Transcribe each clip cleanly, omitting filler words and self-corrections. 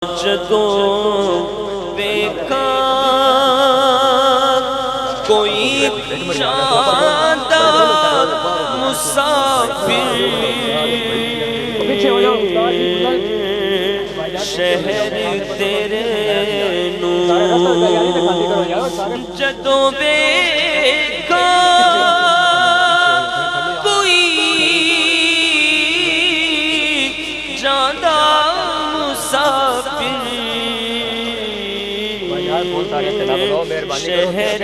جدوں ویکھاں کوئی چاہتا مسافر شہر تیرے نوں جدوں ویکھاں کوئی جاندا مسافر شہر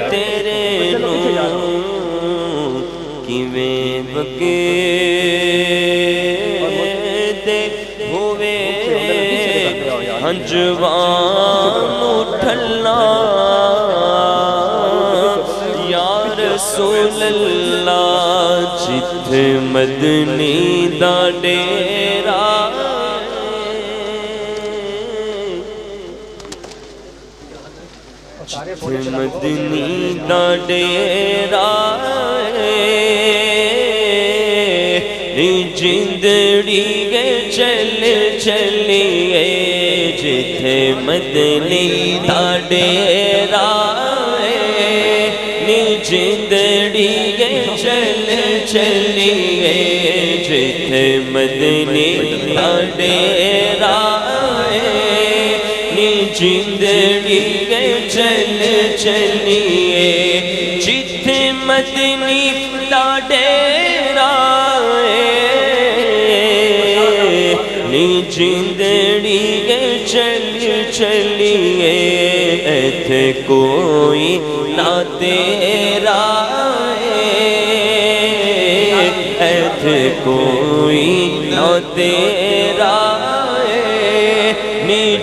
تیرے نوں کیویں بکے دے ہوئے ہنجوان اٹھلا یا رسول اللہ جتھے مدنی دا ڈیرا مدنی دا ڈیرا جندڑی گے چل چلیے جتھے مدنی دا ڈیرا جندڑی گے چل چلیے جتھے مدنی دا ڈیرا جندڑی گے چل چلیے جتھے مدنی دا ڈیرا جندڑی گے چل چلیے ایتھے کوئی نہ تیرا ایتھے کوئی نہ تیرا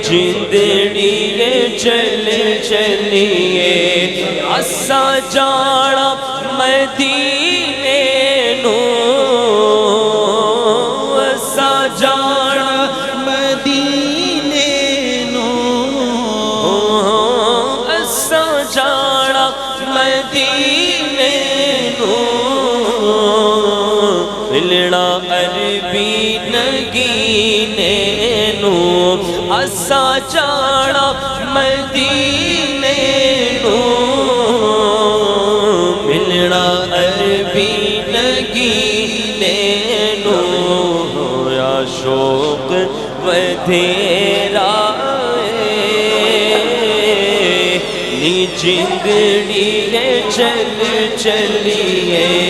جندڑی گے چل چلیے اسا جانا مدینے نوں اسا جانا مدینے نوں اسا جانا مدینے نوں ملنا عربی نگینے نوں اسا جانا مدینے نوں ملنا عربی نگینے نوں یا شوق ودھیرا نی جندڑی گے چل چلیے